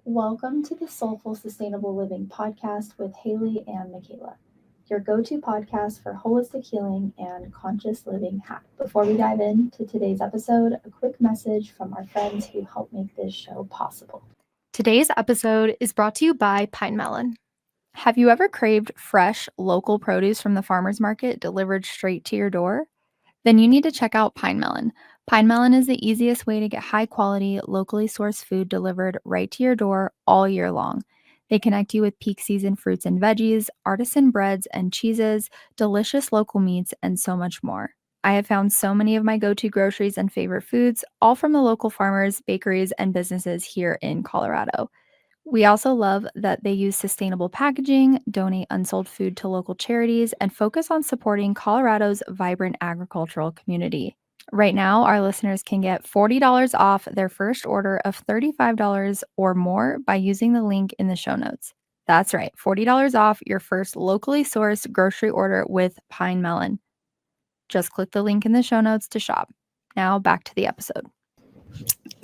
Welcome to the Soulful Sustainable Living podcast with Haley and Makayla, your go-to podcast for holistic healing and conscious living hack. Before we dive into today's episode, a quick message from our friends who help make this show possible. Today's episode is brought to you by Pine Melon. Have you ever craved fresh, local produce from the farmer's market delivered straight to your door? Then you need to check out Pine Melon. Pine Melon is the easiest way to get high-quality, locally sourced food delivered right to your door all year long. They connect you with peak season fruits and veggies, artisan breads and cheeses, delicious local meats, and so much more. I have found so many of my go-to groceries and favorite foods, all from the local farmers, bakeries, and businesses here in Colorado. We also love that they use sustainable packaging, donate unsold food to local charities, and focus on supporting Colorado's vibrant agricultural community. Right now, our listeners can get $40 off their first order of $35 or more by using the link in the show notes. That's right, $40 off your first locally sourced grocery order with Pine Melon. Just click the link in the show notes to shop. Now back to the episode.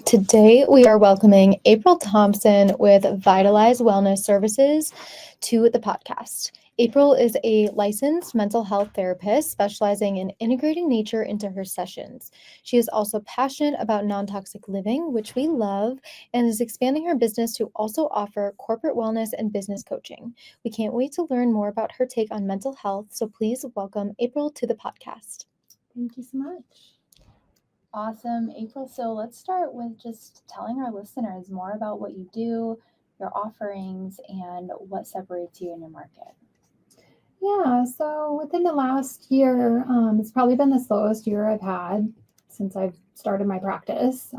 Today, we are welcoming April Thompson with Vitalize Wellness Services to the podcast. April is a licensed mental health therapist specializing in integrating nature into her sessions. She is also passionate about non-toxic living, which we love, and is expanding her business to also offer corporate wellness and business coaching. We can't wait to learn more about her take on mental health, so please welcome April to the podcast. Thank you so much. Awesome, April. So let's start with just telling our listeners more about what you do, your offerings, and what separates you in your market. Yeah, so within the last year, it's probably been the slowest year I've had since I've started my practice,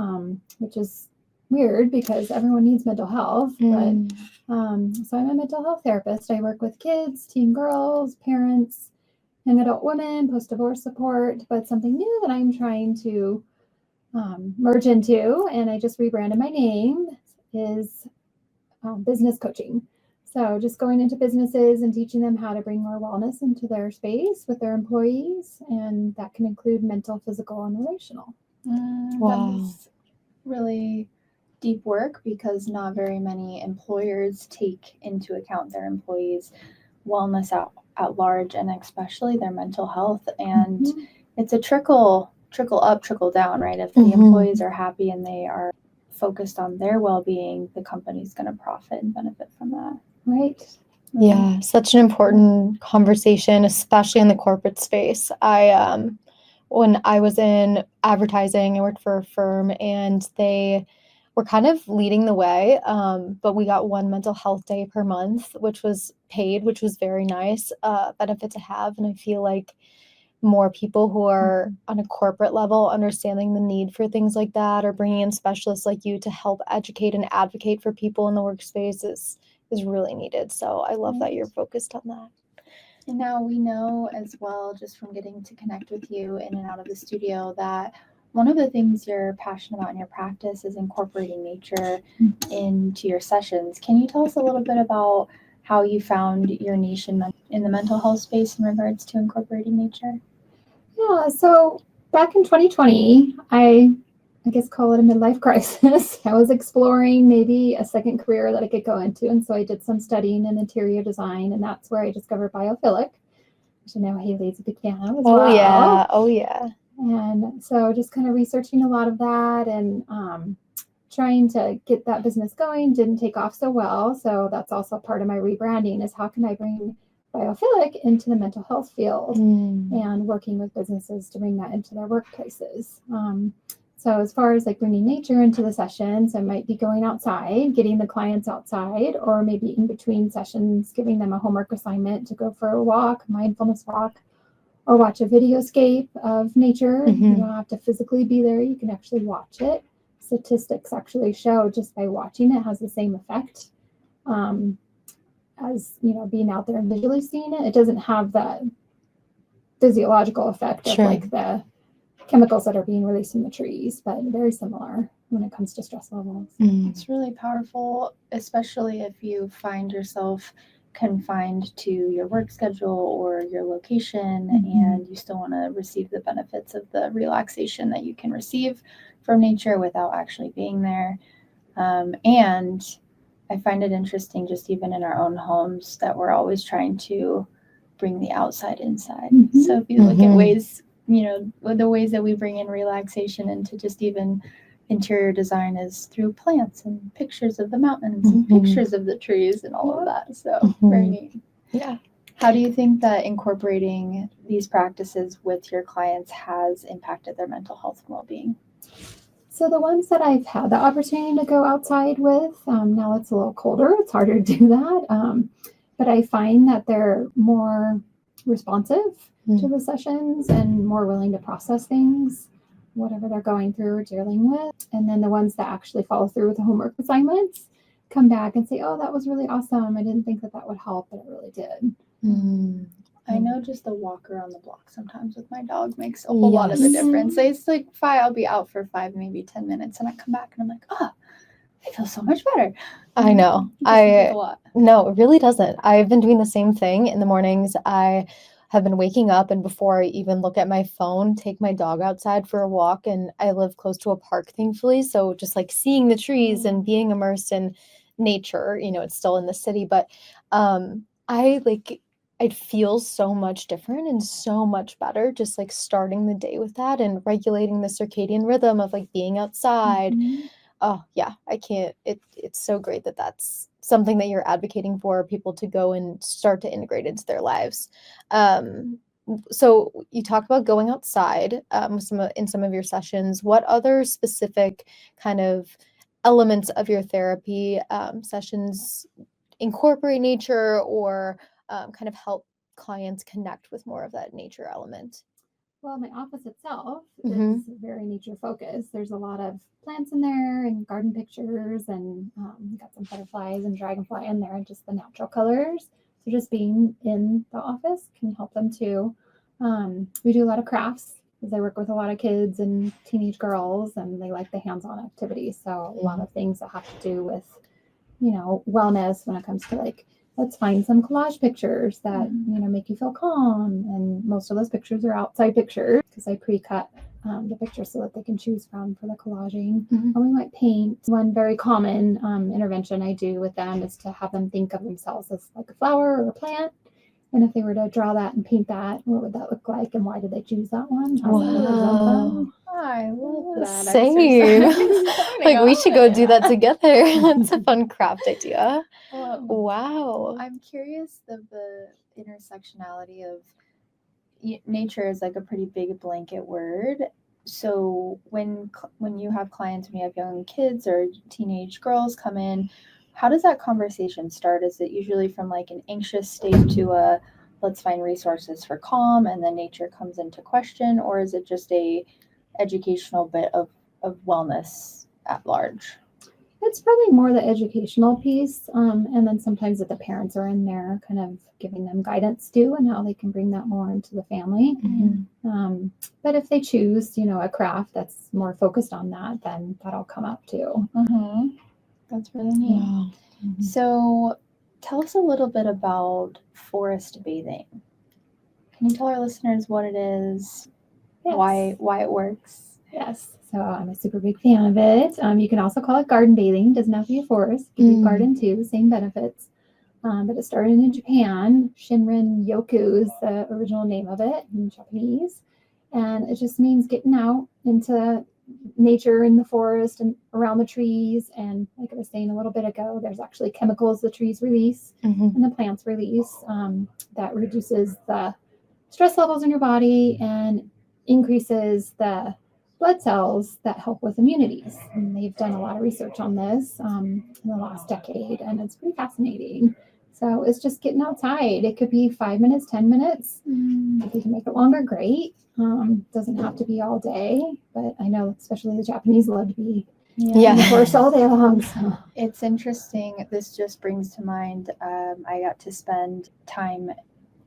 which is weird because everyone needs mental health. But so I'm a mental health therapist. I work with kids, teen girls, parents, young adult women, post-divorce support. But something new that I'm trying to merge into, and I just rebranded my name, is business coaching. So just going into businesses and teaching them how to bring more wellness into their space with their employees. And that can include mental, physical, and relational. Wow. That's really deep work because not very many employers take into account their employees' wellness at large, and especially their mental health. And it's a trickle up, trickle down, right? If the employees are happy and they are focused on their well-being, the company's going to profit and benefit from that. Right. Yeah, such an important conversation, especially in the corporate space. When I was in advertising, I worked for a firm and they were kind of leading the way, but we got one mental health day per month, which was paid, which was very nice benefit to have. And I feel like more people who are on a corporate level understanding the need for things like that, or bringing in specialists like you to help educate and advocate for people in the workspace is really needed. So I love that you're focused on that. And now we know as well, just from getting to connect with you in and out of the studio, that one of the things you're passionate about in your practice is incorporating nature into your sessions. Can you tell us a little bit about how you found your niche in the mental health space in regards to incorporating nature? Yeah, so back in 2020, I guess call it a midlife crisis. I was exploring maybe a second career that I could go into. And so I did some studying in interior design, and that's where I discovered biophilic, which I know Haley's a big fan of as well. Oh, yeah. And so just kind of researching a lot of that and trying to get that business going. Didn't take off so well. So that's also part of my rebranding, is how can I bring biophilic into the mental health field and working with businesses to bring that into their workplaces. So as far as like bringing nature into the sessions, I might be going outside, getting the clients outside, or maybe in between sessions, giving them a homework assignment to go for a walk, mindfulness walk, or watch a videoscape of nature. You don't have to physically be there. You can actually watch it. Statistics actually show just by watching it has the same effect as, being out there and visually seeing it. It doesn't have that physiological effect of like the chemicals that are being released in the trees, but very similar when it comes to stress levels. It's really powerful, especially if you find yourself confined to your work schedule or your location and you still want to receive the benefits of the relaxation that you can receive from nature without actually being there. And I find it interesting just even in our own homes that we're always trying to bring the outside inside. So if you look at ways, the ways that we bring in relaxation into just even interior design is through plants and pictures of the mountains and pictures of the trees and all of that. So very neat. Yeah. How do you think that incorporating these practices with your clients has impacted their mental health and well-being? So the ones that I've had the opportunity to go outside with, now it's a little colder, it's harder to do that. But I find that they're more responsive to the sessions and more willing to process things, whatever they're going through or dealing with. And then the ones that actually follow through with the homework assignments come back and say, oh, that was really awesome. I didn't think that would help, but it really did. I know just the walk around the block sometimes with my dog makes a whole lot of the difference. It's like I'll be out for 5, maybe 10 minutes and I come back and I'm like, oh, I feel so much better. I know. No, it really doesn't. I've been doing the same thing in the mornings. I have been waking up, and before I even look at my phone, take my dog outside for a walk. And I live close to a park, thankfully. So just like seeing the trees and being immersed in nature, it's still in the city, but it feels so much different and so much better just like starting the day with that and regulating the circadian rhythm of like being outside. Oh yeah, I can't. It's so great that that's something that you're advocating for people to go and start to integrate into their lives. So you talk about going outside in some of your sessions. What other specific kind of elements of your therapy sessions incorporate nature or kind of help clients connect with more of that nature element? Well, my office itself is very nature focused. There's a lot of plants in there and garden pictures, and got some butterflies and dragonfly in there and just the natural colors. So just being in the office can help them too. We do a lot of crafts because I work with a lot of kids and teenage girls, and they like the hands-on activities. So a lot of things that have to do with, wellness when it comes to like, let's find some collage pictures that, make you feel calm. And most of those pictures are outside pictures because I pre-cut the pictures so that they can choose from for the collaging. And we might paint. One very common intervention I do with them is to have them think of themselves as like a flower or a plant. And if they were to draw that and paint that, what would that look like? And why did they choose that one? How does that represent them? I love that. Same. Like we should go do that together. That's a fun craft idea. Wow. I'm curious of the intersectionality of nature is like a pretty big blanket word. So when you have clients, when you have young kids or teenage girls come in, how does that conversation start? Is it usually from like an anxious state to a let's find resources for calm and then nature comes into question? Or is it just a educational bit of wellness at large? It's probably more the educational piece. And then sometimes that the parents are in there kind of giving them guidance too and how they can bring that more into the family. But if they choose, a craft that's more focused on that, then that'll come up too. That's really neat. Wow. So tell us a little bit about forest bathing. Can you tell our listeners what it is, why it works? Yes. So I'm a super big fan of it. You can also call it garden bathing. It doesn't have to be a forest. It can be garden too, same benefits. But it started in Japan. Shinrin Yoku is the original name of it in Japanese. And it just means getting out into nature in the forest and around the trees. And like I was saying a little bit ago, there's actually chemicals the trees release and the plants release that reduces the stress levels in your body and increases the blood cells that help with immunities. And they've done a lot of research on this in the last decade, and it's pretty fascinating. So it's just getting outside. It could be 5 minutes, 10 minutes. If you can make it longer, great. Doesn't have to be all day, but I know especially the Japanese love to be in the forest all day long. So. It's interesting. This just brings to mind, I got to spend time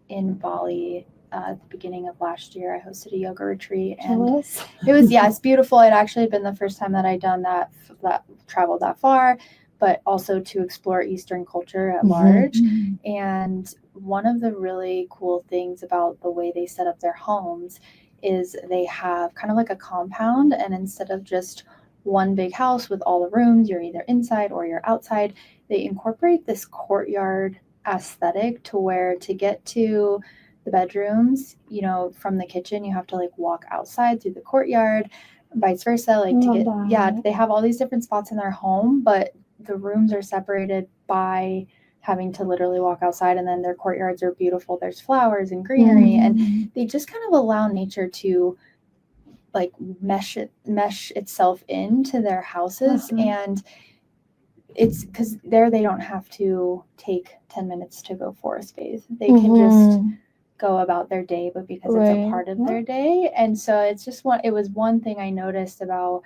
in Bali at the beginning of last year. I hosted a yoga retreat and it was, it's beautiful. It actually had been the first time that I'd done that traveled that far, but also to explore Eastern culture at large. And one of the really cool things about the way they set up their homes is they have kind of like a compound, and instead of just one big house with all the rooms, you're either inside or you're outside. they incorporate this courtyard aesthetic to where to get to the bedrooms, you know, from the kitchen, you have to like walk outside through the courtyard, vice versa. Like to Love get, yeah, that. they have all these different spots in their home, but the rooms are separated by having to literally walk outside, and then their courtyards are beautiful. There's flowers and greenery, and Mhm. they just kind of allow nature to like mesh itself into their houses. Uh-huh. And it's because there they don't have to take 10 minutes to go forest bathe. They can just go about their day, but because it's a Right. part of Yeah. their day. And so it's just it was one thing I noticed about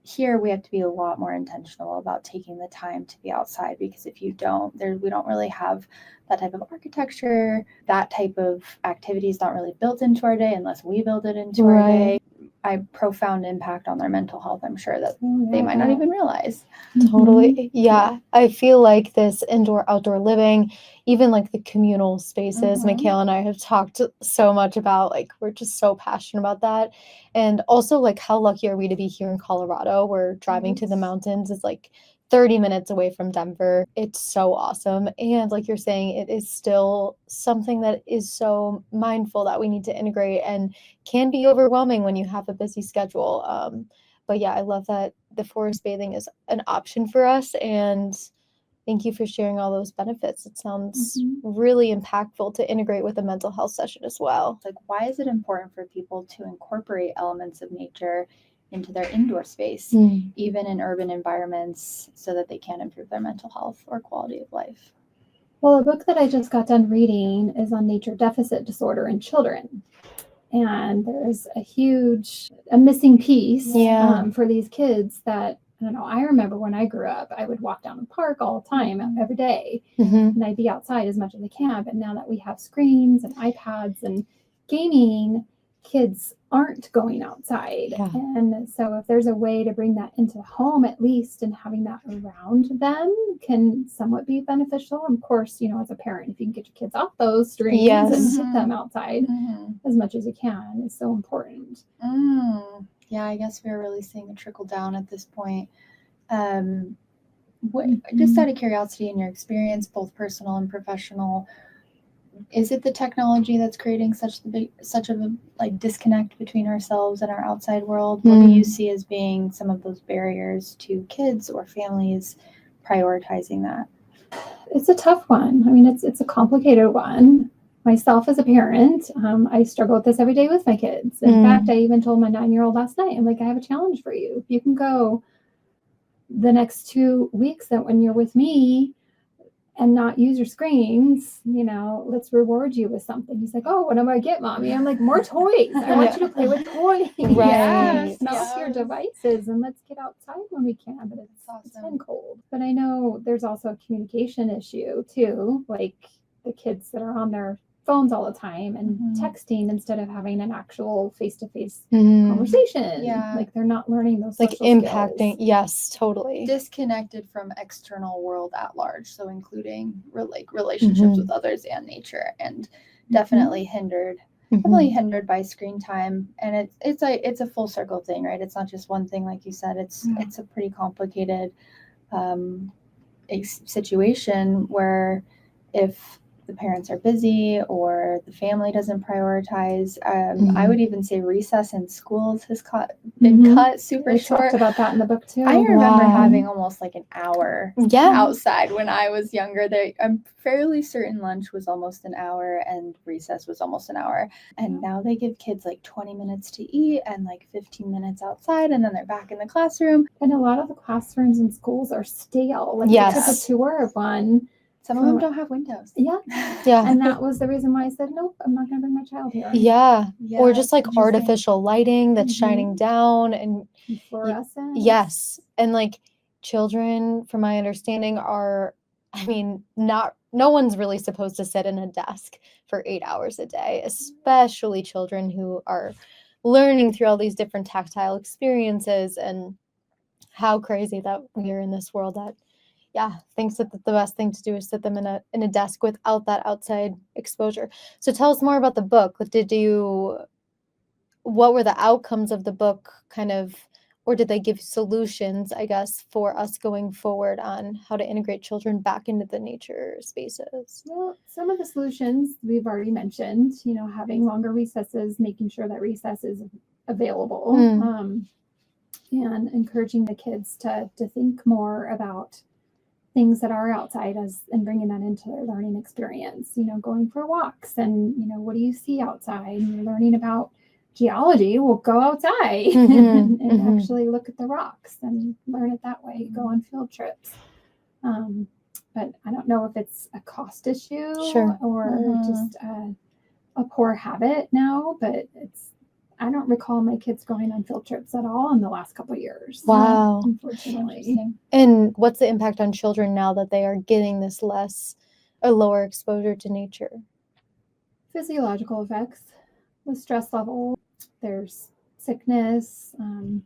here. We have to be a lot more intentional about taking the time to be outside, because if you don't, we don't really have that type of architecture. That type of activity is not really built into our day unless we build it into our day. Profound impact on their mental health, I'm sure, that they might not even realize. Totally. Yeah. I feel like this indoor outdoor living, even like the communal spaces, Makayla and I have talked so much about, like, we're just so passionate about that. And also, like, how lucky are we to be here in Colorado, where driving to the mountains is like 30 minutes away from Denver. It's so awesome. And like you're saying, it is still something that is so mindful that we need to integrate, and can be overwhelming when you have a busy schedule. But yeah, I love that the forest bathing is an option for us, and thank you for sharing all those benefits. It sounds really impactful to integrate with a mental health session as well. Like, why is it important for people to incorporate elements of nature into their indoor space, even in urban environments, so that they can improve their mental health or quality of life? Well, a book that I just got done reading is on nature deficit disorder in children. And there's a missing piece for these kids that, I don't know, I remember when I grew up, I would walk down the park all the time, every day, and I'd be outside as much as I can. But now that we have screens and iPads and gaming, kids aren't going outside. And so if there's a way to bring that into home, at least, and having that around them can somewhat be beneficial. Of course, you know, as a parent, if you can get your kids off those screens and get them outside as much as you can, is so important. Yeah, I guess we're really seeing a trickle down at this point. Just out of curiosity, in your experience, both personal and professional, is it the technology that's creating such a like disconnect between ourselves and our outside world? What do you see as being some of those barriers to kids or families prioritizing that? It's a tough one. I mean, it's a complicated one. Myself as a parent, I struggle with this every day with my kids. In fact, I even told my 9-year-old last night, I'm like, I have a challenge for you. If you can go the next 2 weeks that when you're with me and not use your screens, you know, let's reward you with something. He's like, oh, what am I get, Mommy? I'm like, more toys. I want you to play with toys. Not your devices, and let's get outside when we can. But it's been cold. But I know there's also a communication issue too, like the kids that are on their phones all the time and texting instead of having an actual face-to-face conversation. Like they're not learning those like social impacting skills. Yes, totally. Disconnected from external world at large, so including relationships with others and nature, and definitely hindered by screen time. And it's a full circle thing, right? It's not just one thing, like you said. It's a pretty complicated situation where if the parents are busy or the family doesn't prioritize. I would even say recess in schools has been cut super short. Talked about that in the book too. I remember having almost like an hour outside when I was younger. I'm fairly certain lunch was almost an hour and recess was almost an hour. And now they give kids like 20 minutes to eat and like 15 minutes outside, and then they're back in the classroom. And a lot of the classrooms in schools are stale. Like I took a tour of one. Some of them don't have windows. And that was the reason why I said, nope, I'm not going to bring my child here. Or just like artificial lighting that's shining down and fluorescent. And like children, from my understanding, are, I mean, no one's really supposed to sit in a desk for 8 hours a day, especially children who are learning through all these different tactile experiences. And how crazy that we're in this world that thinks that the best thing to do is sit them in a desk without that outside exposure. So tell us more about the book. What were the outcomes of the book kind of or did they give solutions, I guess, for us going forward on how to integrate children back into the nature spaces? Well, some of the solutions we've already mentioned, having longer recesses, making sure that recess is available, and encouraging the kids to think more about things that are outside and bringing that into their learning experience, going for walks and, what do you see outside? And you're learning about geology, we'll go outside and actually look at the rocks and learn it that way, go on field trips. But I don't know if it's a cost issue or just a poor habit now, but I don't recall my kids going on field trips at all in the last couple of years. Wow. Unfortunately. And what's the impact on children now that they are getting this lower exposure to nature? Physiological effects, the stress level, there's sickness. I don't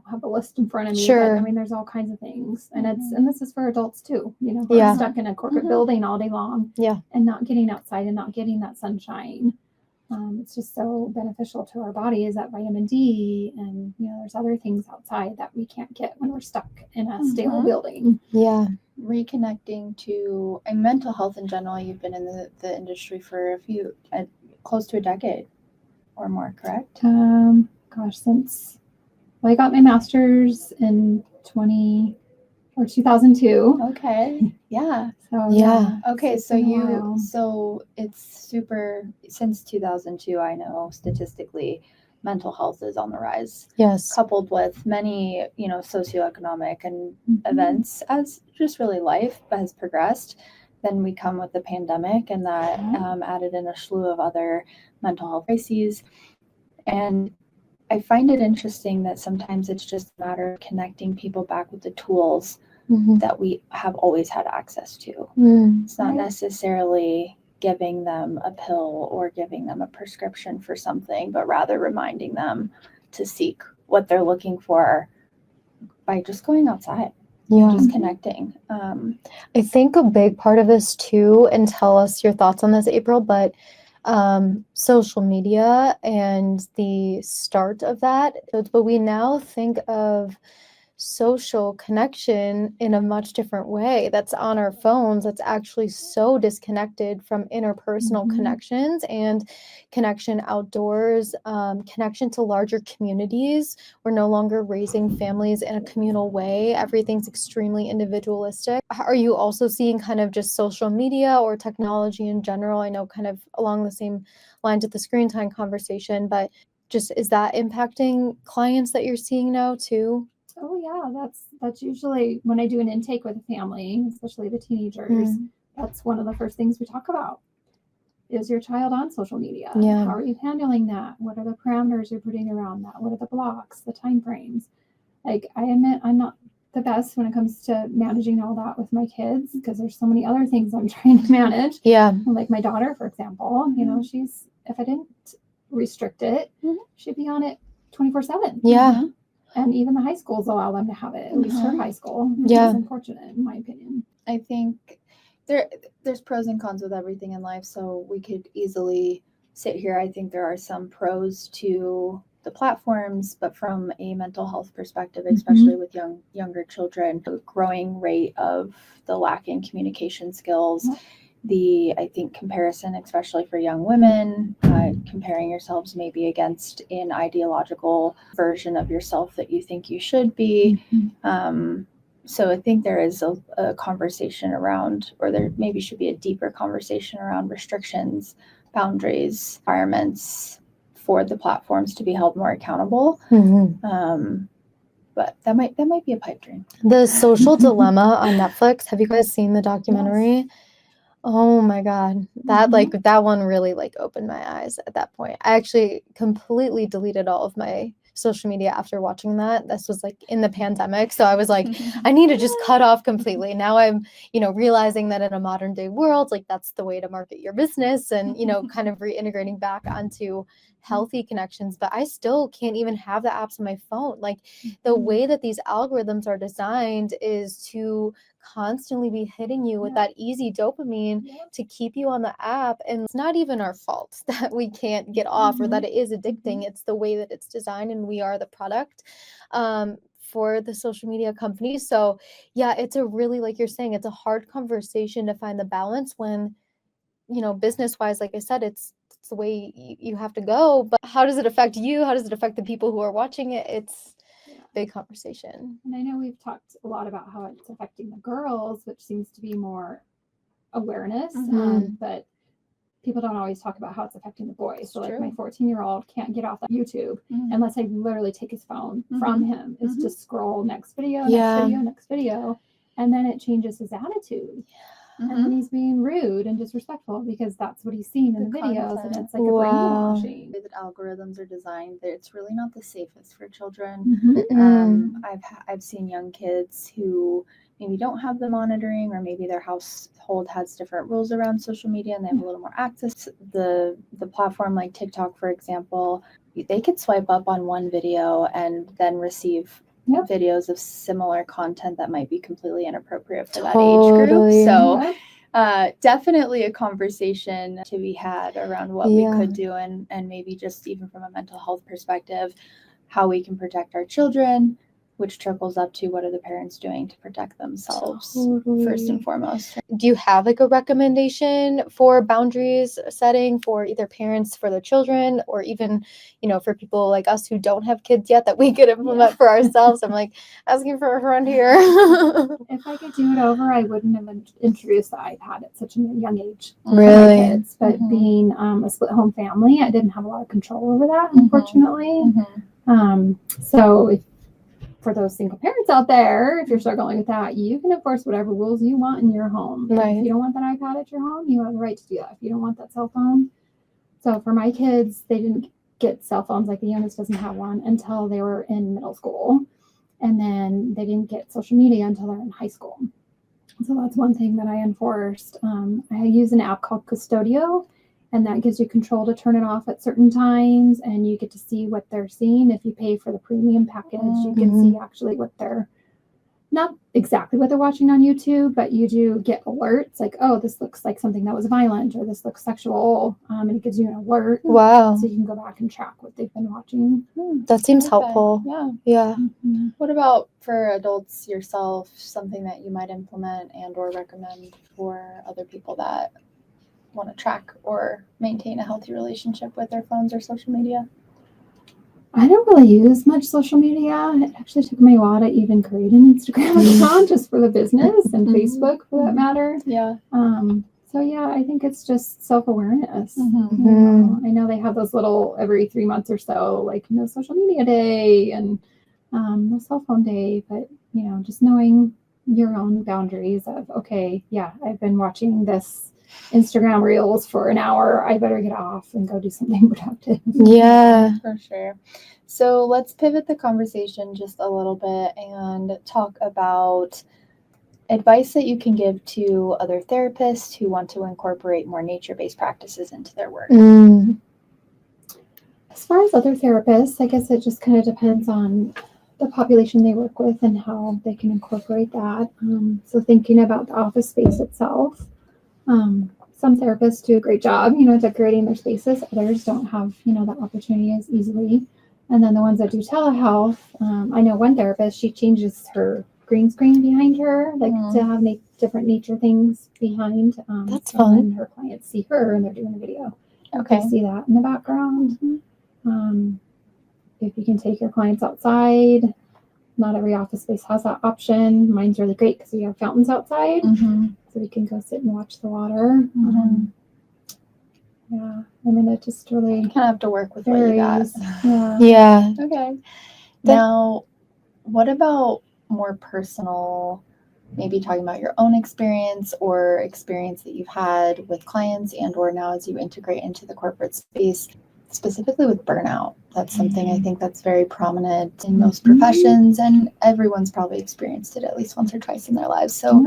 have a list in front of me, but there's all kinds of things. And and this is for adults too, who are stuck in a corporate building all day long and not getting outside and not getting that sunshine. It's just so beneficial to our bodies, that vitamin D, and there's other things outside that we can't get when we're stuck in a stale building. Yeah. Reconnecting to mental health in general. You've been in the industry for close to a decade or more, correct? Since I got my master's in 2002. Okay. Yeah. So Okay. So it's super, since 2002, I know statistically mental health is on the rise. Yes. Coupled with many, socioeconomic and events as just really life has progressed. Then we come with the pandemic, and that added in a slew of other mental health crises. And I find it interesting that sometimes it's just a matter of connecting people back with the tools that we have always had access to. It's not necessarily giving them a pill or giving them a prescription for something, but rather reminding them to seek what they're looking for by just going outside. Just connecting. I think a big part of this too, and tell us your thoughts on this, April, but social media and the start of that. But we now think of social connection in a much different way. That's on our phones. That's actually so disconnected from interpersonal connections and connection outdoors, connection to larger communities. We're no longer raising families in a communal way. Everything's extremely individualistic. Are you also seeing kind of just social media or technology in general? I know kind of along the same lines of the screen time conversation, but just is that impacting clients that you're seeing now too? Oh yeah, that's usually when I do an intake with a family, especially the teenagers, that's one of the first things we talk about. Is your child on social media? Yeah. How are you handling that? What are the parameters you're putting around that? What are the blocks, the time frames? Like, I admit I'm not the best when it comes to managing all that with my kids, because there's so many other things I'm trying to manage. Yeah. Like my daughter, for example, she's, if I didn't restrict it, she'd be on it 24/7. Yeah. And even the high schools allow them to have it, at least her high school, which is unfortunate in my opinion. I think there's pros and cons with everything in life, so we could easily sit here. I think there are some pros to the platforms, but from a mental health perspective, especially with younger children, the growing rate of the lack in communication skills, I think comparison, especially for young women, comparing yourselves maybe against an ideological version of yourself that you think you should be. So I think there is a conversation around, or there maybe should be a deeper conversation around restrictions, boundaries, requirements for the platforms to be held more accountable. But that might be a pipe dream. The Social Dilemma on Netflix. Have you guys seen the documentary? Yes. Oh my God. That that one really opened my eyes at that point. I actually completely deleted all of my social media after watching that. This was in the pandemic. So I was like, I need to just cut off completely. Now I'm, realizing that in a modern day world, that's the way to market your business and, kind of reintegrating back onto healthy connections. But I still can't even have the apps on my phone. The way that these algorithms are designed is to constantly be hitting you with Yeah. that easy dopamine Yeah. to keep you on the app. And it's not even our fault that we can't get off or that it is addicting. It's the way that it's designed, and we are the product for the social media companies. So yeah, it's a really, like you're saying, it's a hard conversation to find the balance when, business wise, like I said, it's the way you have to go. But how does it affect you? How does it affect the people who are watching it? It's big conversation. And I know we've talked a lot about how it's affecting the girls, which seems to be more awareness, but people don't always talk about how it's affecting the boys. So like my 14-year-old can't get off that YouTube unless I literally take his phone from him. It's just scroll next video, next video, and then it changes his attitude. And then he's being rude and disrespectful because that's what he's seen in the videos, and it's like a brainwashing. The way that algorithms are designed, it's really not the safest for children. I've seen young kids who maybe don't have the monitoring, or maybe their household has different rules around social media and they have a little more access. The platform like TikTok, for example, they could swipe up on one video and then receive videos of similar content that might be completely inappropriate for that age group. So definitely a conversation to be had around what we could do, and maybe just even from a mental health perspective, how we can protect our children, which trickles up to what are the parents doing to protect themselves first and foremost. Do you have like a recommendation for boundaries setting for either parents for their children, or even, for people like us who don't have kids yet that we could implement for ourselves? I'm like asking for a friend here. If I could do it over, I wouldn't have introduced the iPad at such a young age for Really? my kids. But being a split home family, I didn't have a lot of control over that, unfortunately. So for those single parents out there, if you're struggling with that, you can enforce whatever rules you want in your home. Right. If you don't want that iPad at your home, you have the right to do that. If you don't want that cell phone. So for my kids, they didn't get cell phones. Like the youngest doesn't have one until they were in middle school. And then they didn't get social media until they're in high school. So that's one thing that I enforced. I use an app called Custodio, and that gives you control to turn it off at certain times, and you get to see what they're seeing. If you pay for the premium package, you can see actually what they're, not exactly what they're watching on YouTube, but you do get alerts like, oh, this looks like something that was violent, or this looks sexual, and it gives you an alert. Wow. So you can go back and track what they've been watching. That seems helpful. Yeah. What about for adults yourself, something that you might implement and or recommend for other people that want to track or maintain a healthy relationship with their phones or social media? I don't really use much social media. It actually took me a while to even create an Instagram account just for the business, and Facebook for that matter. So yeah, I think it's just self-awareness. I know they have those little every 3 months or so, like no social media day and no cell phone day, but just knowing your own boundaries of, okay, I've been watching this Instagram reels for an hour, I better get off and go do something productive. Yeah, for sure. So let's pivot the conversation just a little bit and talk about advice that you can give to other therapists who want to incorporate more nature-based practices into their work. As far as other therapists, I guess it just kind of depends on the population they work with and how they can incorporate that. So thinking about the office space itself, some therapists do a great job, decorating their spaces. Others don't have, that opportunity as easily. And then the ones that do telehealth, I know one therapist, she changes her green screen behind her, like to have different nature things behind. That's so fun. When her clients see her and they're doing a video, Okay. they see that in the background. If you can take your clients outside, not every office space has that option. Mine's really great because we have fountains outside, so we can go sit and watch the water. It just really kind of have to work with what you got. Yeah. Okay. Now, what about more personal, maybe talking about your own experience or experience that you've had with clients and or now as you integrate into the corporate space, specifically with burnout? That's something I think that's very prominent in most professions, and everyone's probably experienced it at least once or twice in their lives. So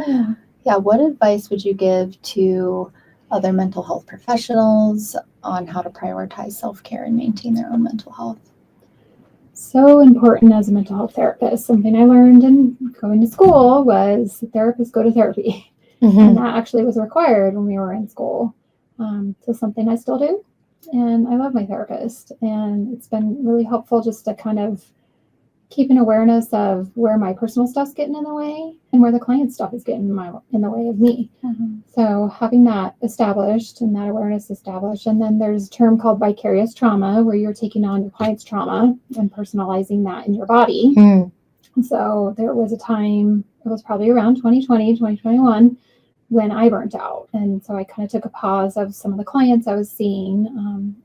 what advice would you give to other mental health professionals on how to prioritize self-care and maintain their own mental health? so important as a mental health therapist. Something I learned in going to school was therapists go to therapy. And that actually was required when we were in school. So something I still do. And I love my therapist. And it's been really helpful just to kind of keep an awareness of where my personal stuff's getting in the way and where the client stuff is getting in the way of me. So having that established and that awareness established. And then there's a term called vicarious trauma, where you're taking on your client's trauma and personalizing that in your body. So there was a time, it was probably around 2020, 2021, when I burnt out. And so I kind of took a pause of some of the clients I was seeing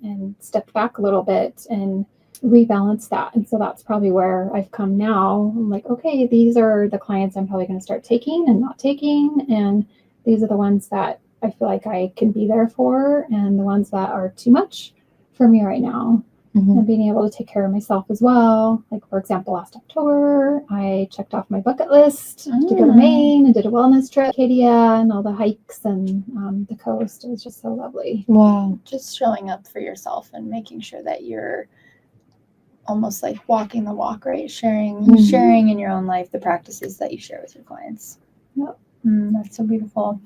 and stepped back a little bit and rebalanced that. And so that's probably where I've come now. I'm like, okay, these are the clients I'm probably going to start taking and not taking. And these are the ones that I feel like I can be there for, and the ones that are too much for me right now. And being able to take care of myself as well. Like, for example, last October, I checked off my bucket list to go to Maine and did a wellness trip, Acadia, and all the hikes and the coast. It was just so lovely. Wow. Just showing up for yourself and making sure that you're almost like walking the walk, right? Sharing in your own life the practices that you share with your clients. Yep. That's so beautiful.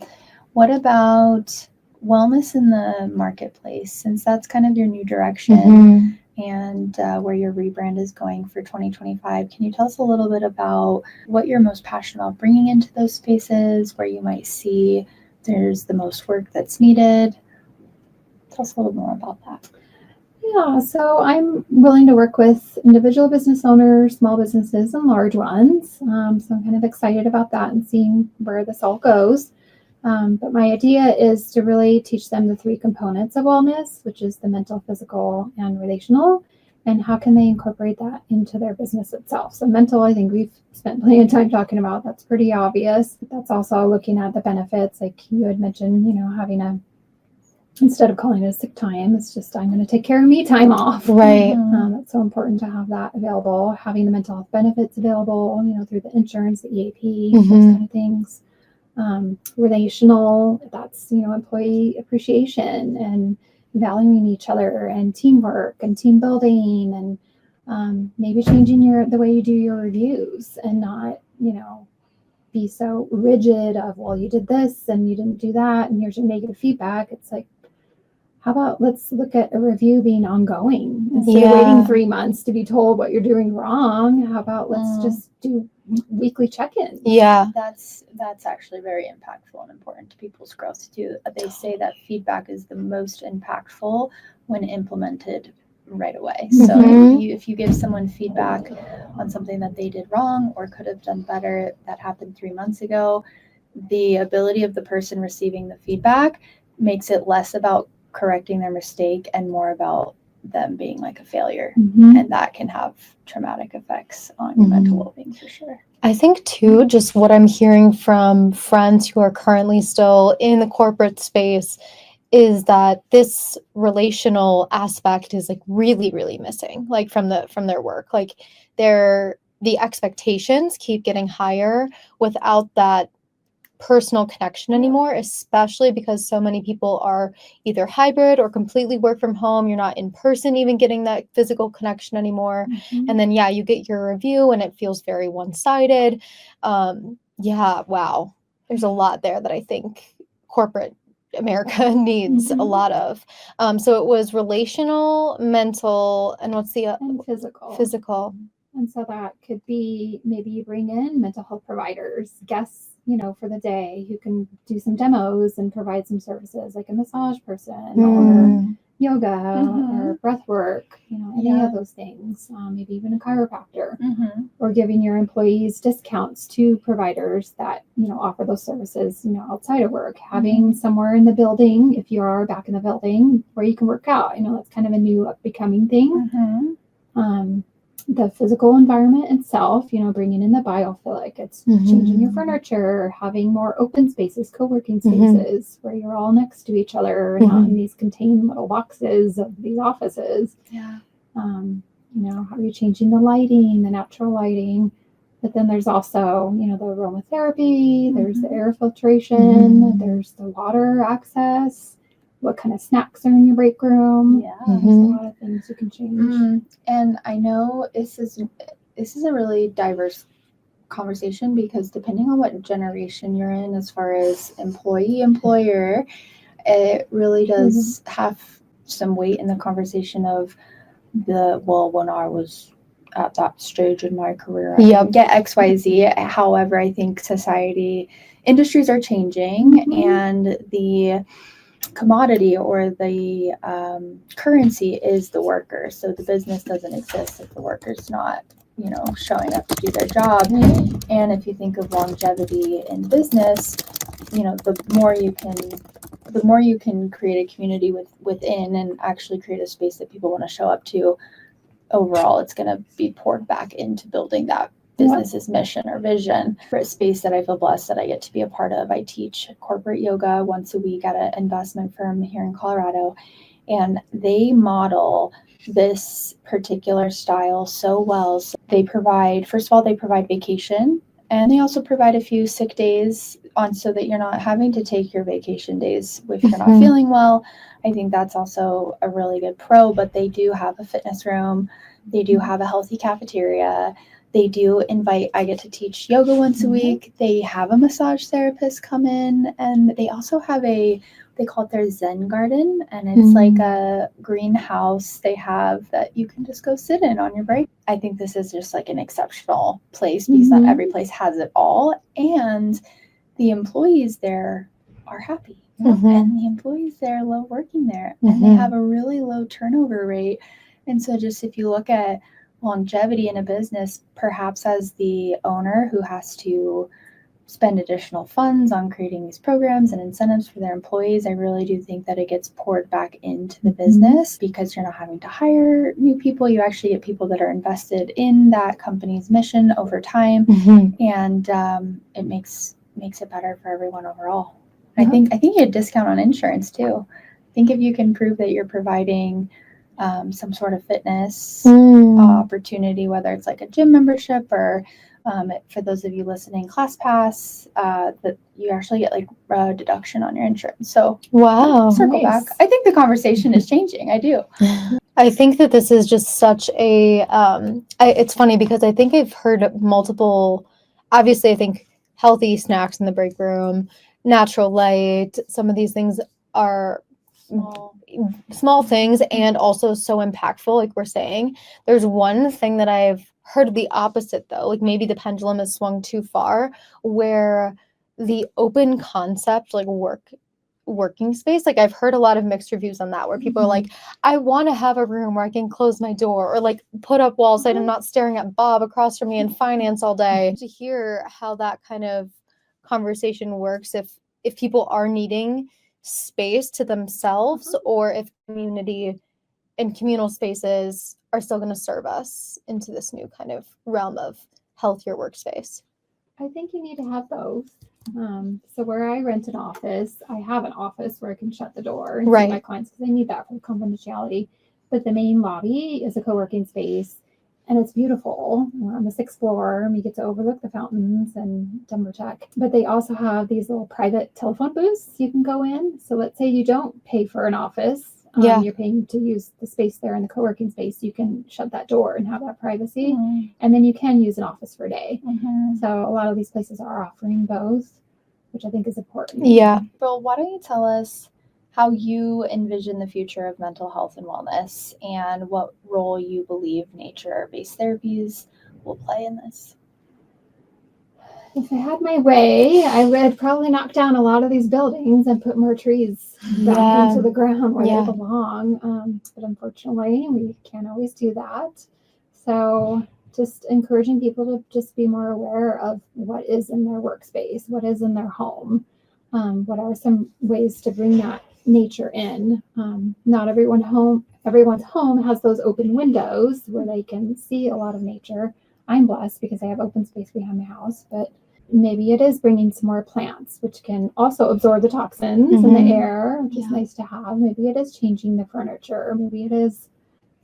What about wellness in the marketplace, since that's kind of your new direction and where your rebrand is going for 2025? Can you tell us a little bit about what you're most passionate about bringing into those spaces, where you might see there's the most work that's needed? Tell us a little more about that. Yeah, so I'm willing to work with individual business owners, small businesses, and large ones. So I'm kind of excited about that and seeing where this all goes. But my idea is to really teach them the 3 components of wellness, which is the mental, physical, and relational, and how can they incorporate that into their business itself. So mental, I think we've spent plenty of time talking about. That's pretty obvious. But that's also looking at the benefits, like you had mentioned, having instead of calling it a sick time, it's just, I'm going to take care of me time off. Right. It's so important to have that available, having the mental health benefits available, through the insurance, the EAP, those kind of things. Relational, that's, employee appreciation and valuing each other and teamwork and team building and maybe changing the way you do your reviews and not, be so rigid of, well, you did this and you didn't do that and here's your negative feedback. It's like, how about let's look at a review being ongoing instead of waiting 3 months to be told what you're doing wrong. How about let's just do weekly check-ins? Yeah. That's actually very impactful and important to people's growth too. They say that feedback is the most impactful when implemented right away. So if you give someone feedback on something that they did wrong or could have done better that happened 3 months ago, the ability of the person receiving the feedback makes it less about correcting their mistake and more about them being like a failure. And that can have traumatic effects on your mental well-being for sure. I think too, just what I'm hearing from friends who are currently still in the corporate space is that this relational aspect is like really, really missing, like from their work. Like the expectations keep getting higher without that personal connection anymore, especially because so many people are either hybrid or completely work from home. You're not in person even getting that physical connection anymore. And then you get your review and it feels very one-sided. Wow, there's a lot there that I think corporate America needs a lot of. So it was relational, mental, and what's the and physical. And so that could be, maybe you bring in mental health providers, guests, for the day, who can do some demos and provide some services, like a massage person or yoga or breath work, any of those things, maybe even a chiropractor, or giving your employees discounts to providers that, offer those services, outside of work, having somewhere in the building, if you are back in the building, where you can work out. That's kind of a new becoming thing. The physical environment itself, bringing in the biophilic, it's changing your furniture, having more open spaces, co-working spaces where you're all next to each other and not in these contained little boxes of these offices. How are you changing the lighting, the natural lighting? But then there's also, the aromatherapy, there's the air filtration, there's the water access, what kind of snacks are in your break room. Yeah. There's a lot of things you can change. And I know this is a really diverse conversation, because depending on what generation you're in, as far as employer, it really does have some weight in the conversation of when I was at that stage in my career, I didn't get XYZ. However, I think industries are changing, and the commodity or the currency is the worker. So the business doesn't exist if the worker's not, showing up to do their job. And if you think of longevity in business, the more you can create a community within and actually create a space that people want to show up to, overall, it's going to be poured back into building that business's mission or vision. For a space that I feel blessed that I get to be a part of. I teach corporate yoga once a week at an investment firm here in Colorado, and they model this particular style so well. So first of all, they provide vacation, and they also provide a few sick days so that you're not having to take your vacation days if you're not feeling well. I think that's also a really good pro, but they do have a fitness room. They do have a healthy cafeteria. They do I get to teach yoga once a week. They have a massage therapist come in, and they also have they call it their Zen garden, and it's like a greenhouse they have that you can just go sit in on your break. I think this is just like an exceptional place, because not every place has it all, and the employees there are happy. And the employees there love working there, and they have a really low turnover rate. And so just if you look at longevity in a business, perhaps as the owner who has to spend additional funds on creating these programs and incentives for their employees, I really do think that it gets poured back into the business, because you're not having to hire new people. You actually get people that are invested in that company's mission over time, and it makes it better for everyone overall. I think you get a discount on insurance too. I think if you can prove that you're providing some sort of fitness opportunity, whether it's like a gym membership or for those of you listening, ClassPass, that you actually get like a deduction on your insurance. So circle back. I think the conversation is changing. I do. I think that this is just such a it's funny because I think I've heard multiple, obviously I think healthy snacks in the break room, natural light, some of these things are small things and also so impactful, like we're saying. There's one thing that I've heard the opposite though, like maybe the pendulum has swung too far, where the open concept, like working space, like I've heard a lot of mixed reviews on that, where people are like, I want to have a room where I can close my door or like put up walls so I'm not staring at Bob across from me in finance all day. To hear how that kind of conversation works, if people are needing space to themselves, or if community and communal spaces are still going to serve us into this new kind of realm of healthier workspace. I think you need to have both. So where I rent an office, I have an office where I can shut the door and see my clients, because I need that for confidentiality. But the main lobby is a co-working space, and it's beautiful. We're on the 6th floor, and we get to overlook the fountains and Denver Tech. But they also have these little private telephone booths you can go in. So let's say you don't pay for an office. You're paying to use the space there in the co-working space. You can shut that door and have that privacy. And then you can use an office for a day. So a lot of these places are offering both, which I think is important. Yeah. Bill, why don't you tell us how you envision the future of mental health and wellness, and what role you believe nature-based therapies will play in this? If I had my way, I would probably knock down a lot of these buildings and put more trees back into the ground where they belong. But unfortunately, we can't always do that. So just encouraging people to just be more aware of what is in their workspace, what is in their home. What are some ways to bring that nature in? Not everyone's home has those open windows where they can see a lot of nature. I'm blessed because I have open space behind my house, but maybe it is bringing some more plants, which can also absorb the toxins in the air, which is nice to have. Maybe it is changing the furniture. Maybe it is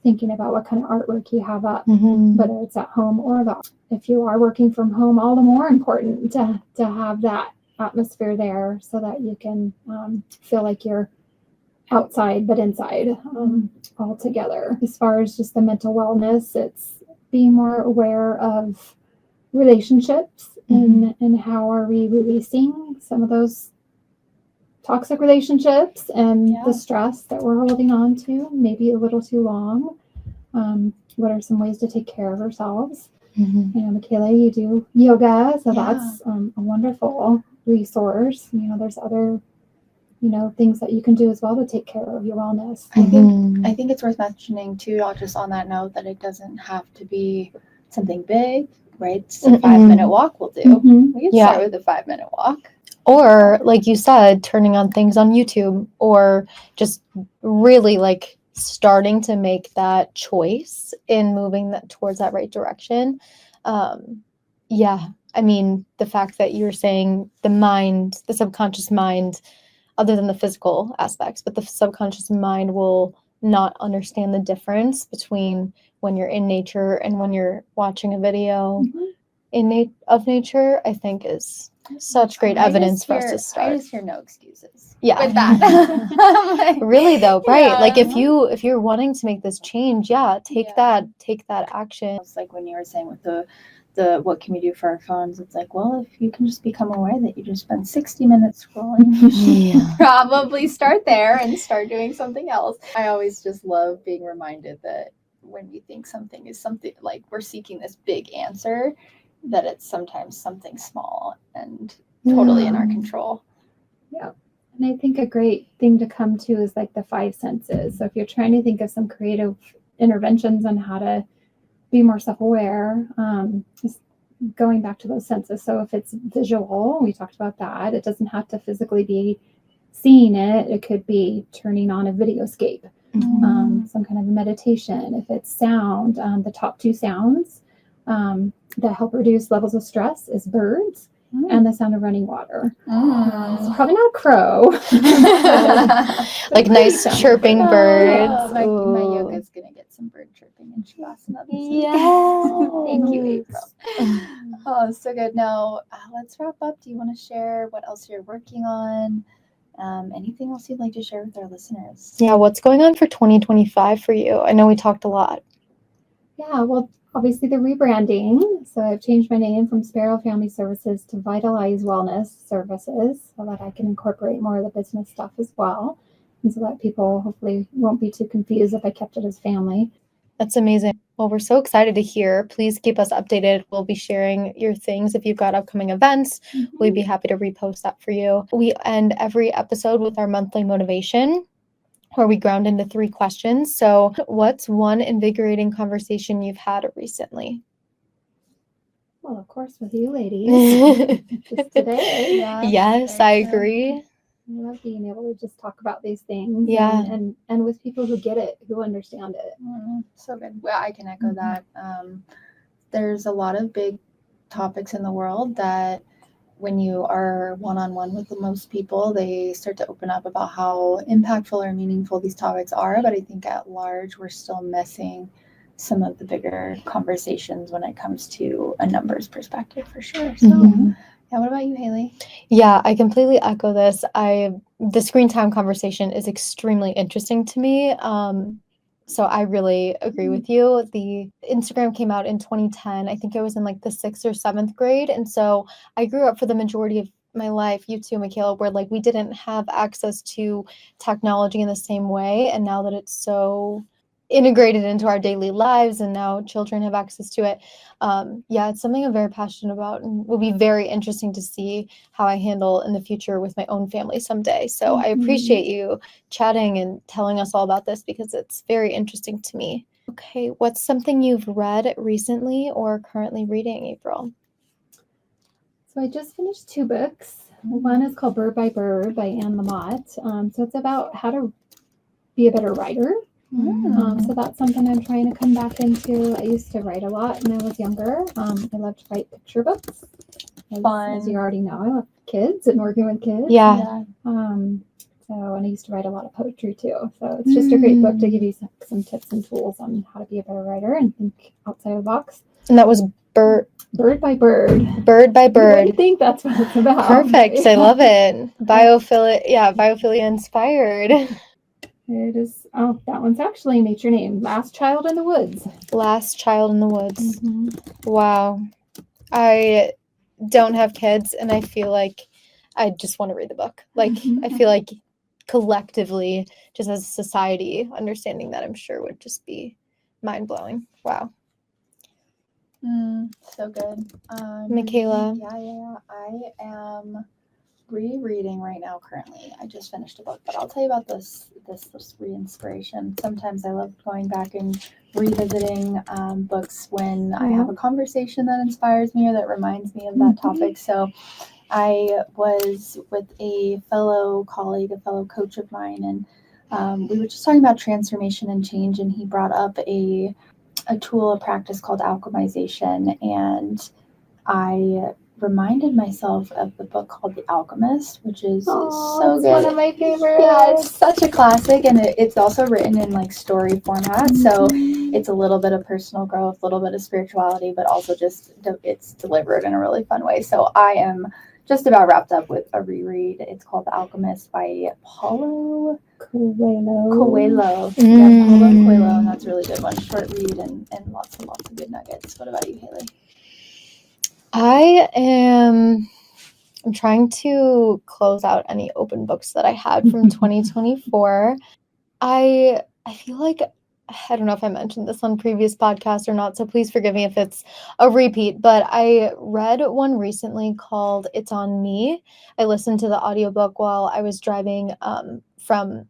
thinking about what kind of artwork you have up, whether it's at home or if you are working from home, all the more important to have that atmosphere there so that you can feel like you're outside but inside all together. As far as just the mental wellness, it's being more aware of relationships and how are we releasing some of those toxic relationships and the stress that we're holding on to maybe a little too long. What are some ways to take care of ourselves? Makayla, you do yoga, so that's a wonderful resource. There's other things that you can do as well to take care of your wellness. I think it's worth mentioning too, just on that note, that it doesn't have to be something big, right? It's a 5-minute walk will do. We can start with a 5-minute walk. Or, like you said, turning on things on YouTube, or just really like starting to make that choice in moving that towards that right direction. I mean, the fact that you're saying the subconscious mind, other than the physical aspects, but the subconscious mind will not understand the difference between when you're in nature and when you're watching a video of nature, I think is such great evidence for us to start. I just hear no excuses. Yeah. With that. Really though, right? Like if you're wanting to make this change, take that action. It's like when you were saying with the what can we do for our phones? It's like, well, if you can just become aware that you just spend 60 minutes scrolling, you should probably start there and start doing something else. I always just love being reminded that when we think something is something, like we're seeking this big answer, that it's sometimes something small and totally in our control. Yeah. And I think a great thing to come to is like the 5 senses. So if you're trying to think of some creative interventions on how to be more self-aware, just going back to those senses. So if it's visual, we talked about that. It doesn't have to physically be seeing it. It could be turning on a videoscape, some kind of meditation. If it's sound, the top 2 sounds that help reduce levels of stress is birds and the sound of running water. It's probably not a crow. Like nice chirping birds. My yoga's going to get some bird chirping in Shavasana. Thank you, April. Oh, so good. Now, let's wrap up. Do you want to share what else you're working on? Anything else you'd like to share with our listeners? Yeah, what's going on for 2025 for you? I know we talked a lot. Yeah, well, obviously the rebranding. So I've changed my name from Sparrow Family Services to Vitalize Wellness Services so that I can incorporate more of the business stuff as well. And so that people hopefully won't be too confused if I kept it as family. That's amazing. Well, we're so excited to hear. Please keep us updated. We'll be sharing your things. If you've got upcoming events, we'd be happy to repost that for you. We end every episode with our monthly motivation, where we ground into 3 questions. So what's one invigorating conversation you've had recently? Well, of course, with you ladies. Just today. Yes, I agree. I love being able to just talk about these things. Yeah. And with people who get it, who understand it. So good. Well, I can echo that. There's a lot of big topics in the world that when you are one-on-one with the most people, they start to open up about how impactful or meaningful these topics are. But I think at large, we're still missing some of the bigger conversations when it comes to a numbers perspective, for sure. So yeah, what about you, Haley? Yeah, I completely echo this. The screen time conversation is extremely interesting to me. So I really agree with you. The Instagram came out in 2010. I think I was in like the 6th or 7th grade. And so I grew up for the majority of my life, you too, Makayla, where like we didn't have access to technology in the same way. And now that it's so integrated into our daily lives and now children have access to it, it's something I'm very passionate about and will be very interesting to see how I handle in the future with my own family someday. So I appreciate you chatting and telling us all about this because it's very interesting to me. Okay, what's something you've read recently or currently reading, April? So I just finished 2 books. One is called Bird by Bird by Lamott. So it's about how to be a better writer. So that's something I'm trying to come back into. I used to write a lot when I was younger. I love to write picture books. As you already know, I love kids and working with kids. Yeah. And I used to write a lot of poetry too. So it's just a great book to give you some tips and tools on how to be a better writer and think outside the box. And that was Bird by Bird. Bird by Bird. I think that's what it's about. Perfect. I love it. Biophilia inspired. It is. Oh, that one's actually Nature Name. Last Child in the Woods. Last Child in the Woods. Mm-hmm. Wow. I don't have kids, and I feel like I just want to read the book. Like, I feel like collectively, just as a society, understanding that, I'm sure would just be mind-blowing. Wow. So good. Makayla. Yeah. I am rereading right now currently. I just finished a book, but I'll tell you about this re-inspiration. Sometimes I love going back and revisiting books when I have a conversation that inspires me or that reminds me of that topic. So I was with a fellow colleague, a fellow coach of mine, and we were just talking about transformation and change, and he brought up a tool, a practice called alchemization, and I reminded myself of the book called The Alchemist, which is so It's good. one of my favorites. Yeah, it's such a classic, and it's also written in like story format, so it's a little bit of personal growth, a little bit of spirituality, but also just it's delivered in a really fun way. So I am just about wrapped up with a reread. It's called The Alchemist by Paulo Coelho. Yeah, Paulo Coelho, and that's a really good one. Short read and lots and lots of good nuggets. What about you, Haley? I'm trying to close out any open books that I had from 2024. I feel like, I don't know if I mentioned this on previous podcasts or not, so please forgive me if it's a repeat, but I read one recently called It's on Me. I listened to the audiobook while I was driving from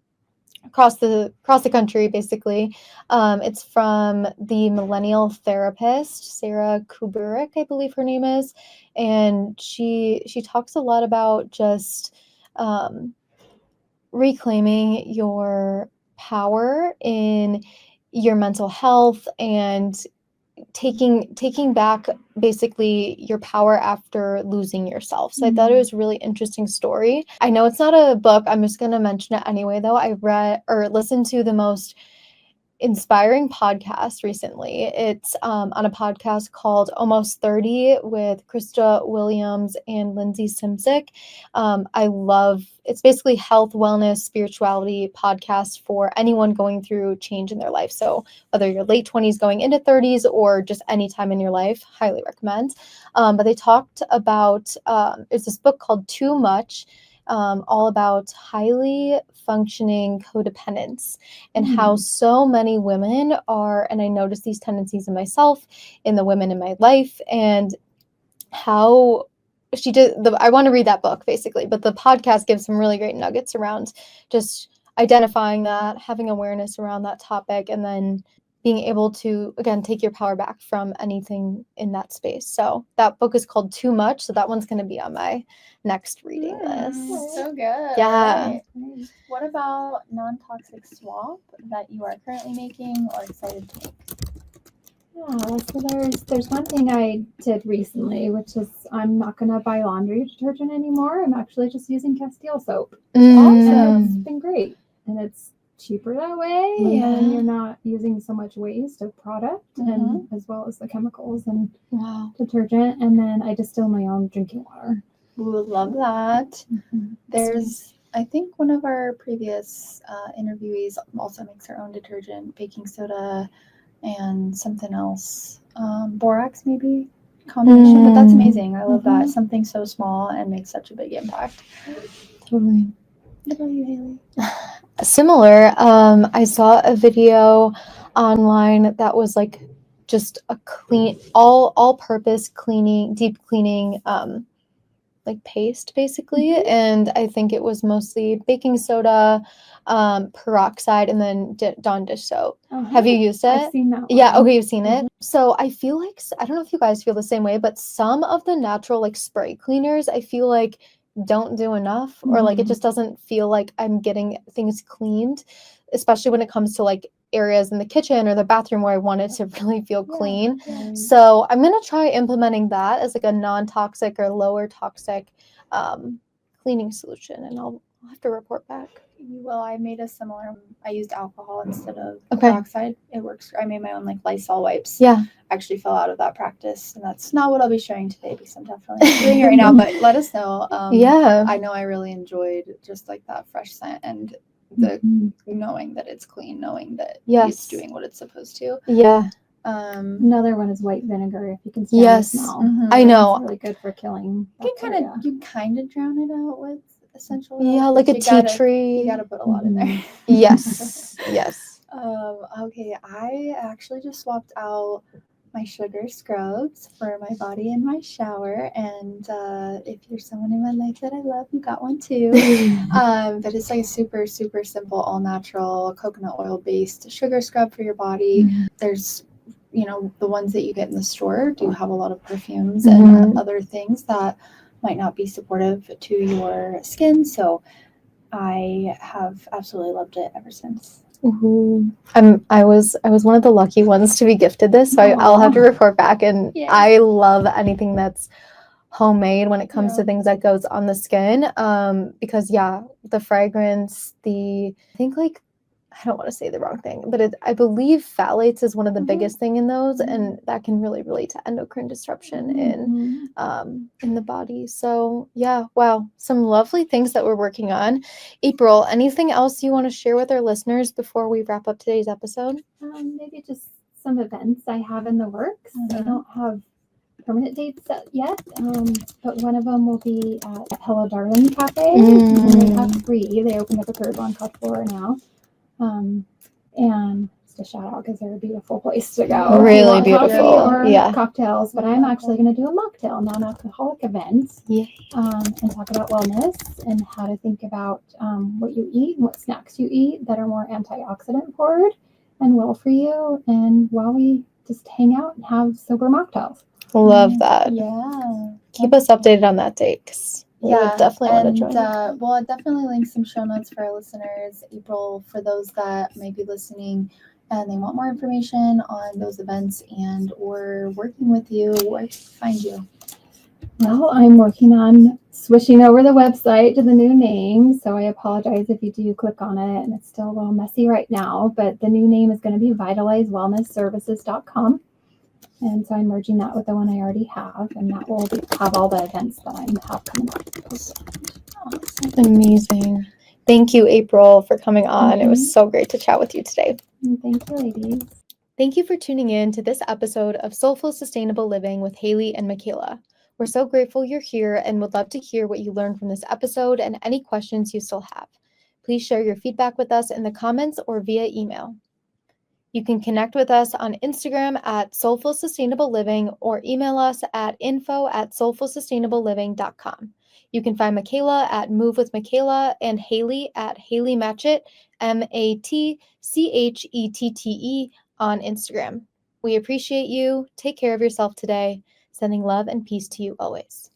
across the country, basically. It's from the millennial therapist, Sara Kuburic, I believe her name is, and she talks a lot about just reclaiming your power in your mental health and taking back basically your power after losing yourself. So I thought it was a really interesting story. I know it's not a book. I'm just going to mention it anyway, though. I read or listened to the most inspiring podcast recently. It's on a podcast called Almost 30 with Krista Williams and Lindsay Simsick. I love it's basically health, wellness, spirituality podcast for anyone going through change in their life. So whether you're late 20s going into 30s or just any time in your life, highly recommend. But they talked about it's this book called Too Much. All about highly functioning codependence and how so many women are, and I notice these tendencies in myself, in the women in my life, and how she did I want to read that book basically, but the podcast gives some really great nuggets around just identifying that, having awareness around that topic, and then being able to, again, take your power back from anything in that space. So that book is called Too Much. So that one's going to be on my next reading list. So good. Yeah. Right. What about non-toxic swap that you are currently making or excited to make? Yeah, so there's one thing I did recently, which is I'm not going to buy laundry detergent anymore. I'm actually just using Castile soap. Awesome. It's been great. And it's cheaper that way, and you're not using so much waste of product, and as well as the chemicals and detergent. And then I distill my own drinking water. Ooh, love that. There's, I think one of our previous interviewees also makes her own detergent, baking soda, and something else, borax maybe combination. But that's amazing. I love that. Something so small and makes such a big impact. Totally. What about you, Haley? Similar. I saw a video online that was like just a clean, all-purpose cleaning, deep cleaning, like paste basically. And I think it was mostly baking soda, peroxide, and then Dawn dish soap. Have you used it? I've seen that one. Yeah, okay, you've seen it. So I feel like, I don't know if you guys feel the same way, but some of the natural like spray cleaners, I feel like don't do enough, or like it just doesn't feel like I'm getting things cleaned, especially when it comes to like areas in the kitchen or the bathroom where I want it to really feel clean. So I'm going to try implementing that as like a non-toxic or lower toxic cleaning solution, and I'll have to report back. Well, I made a similar. I used alcohol instead of peroxide. It works. I made my own like Lysol wipes. Yeah. I actually fell out of that practice, and that's not what I'll be sharing today because I'm definitely doing it right now. But let us know. I know I really enjoyed just like that fresh scent, and the Mhm. knowing that it's clean, knowing that Yes. it's doing what it's supposed to. Yeah. Another one is white vinegar. If you can stand Yes. the smell, Mhm. I know. It's really good for killing You bacteria. kind of drown it out with essential oils. Yeah, but like a you tea gotta, tree. You gotta put a lot in there. Yes. Yes. Okay, I actually just swapped out my sugar scrubs for my body in my shower, and if you're someone in my life that I love, you got one too. But it's like a super, super simple, all natural coconut oil based sugar scrub for your body. There's, the ones that you get in the store do have a lot of perfumes and other things that might not be supportive to your skin. So I have absolutely loved it ever since. I was one of the lucky ones to be gifted this, so I'll have to report back. And Yeah. I love anything that's homemade when it comes to Yeah. things that goes on the skin. Because the fragrance, I think like I don't want to say the wrong thing, but I believe phthalates is one of the biggest thing in those, and that can really relate to endocrine disruption in the body. So yeah, wow, some lovely things that we're working on. April, anything else you want to share with our listeners before we wrap up today's episode? Maybe just some events I have in the works. I don't have permanent dates set yet, but one of them will be at Hello Darling Café. They have 3. They opened up a 3rd one called Vorona. And just a shout out because they're a beautiful place to go. Really beautiful. Coffee or cocktails, but I'm actually going to do a mocktail, non-alcoholic event, and talk about wellness and how to think about what you eat and what snacks you eat that are more antioxidant forward and well for you. And while we just hang out and have sober mocktails. Love that. Yeah. Keep us updated on that date. We would definitely want to join. Well, I'll definitely link some show notes for our listeners. April, for those that may be listening and they want more information on those events and or working with you, where to find you? Well, I'm working on switching over the website to the new name, so I apologize if you do click on it, and it's still a little messy right now, but the new name is going to be VitalizeWellnessServices.com. And so I'm merging that with the one I already have, and that will have all the events that I have coming up. Amazing. Thank you, April, for coming on. It was so great to chat with you today. Thank you, ladies. Thank you for tuning in to this episode of Soulful Sustainable Living with Haley and Makayla. We're so grateful you're here and would love to hear what you learned from this episode and any questions you still have. Please share your feedback with us in the comments or via email. You can connect with us on Instagram at Soulful Sustainable Living or email us at info@soulfulsustainableliving.com. You can find Makayla at Move with Makayla and Haley at Haley Matchett, MATCHETTE on Instagram. We appreciate you. Take care of yourself today. Sending love and peace to you always.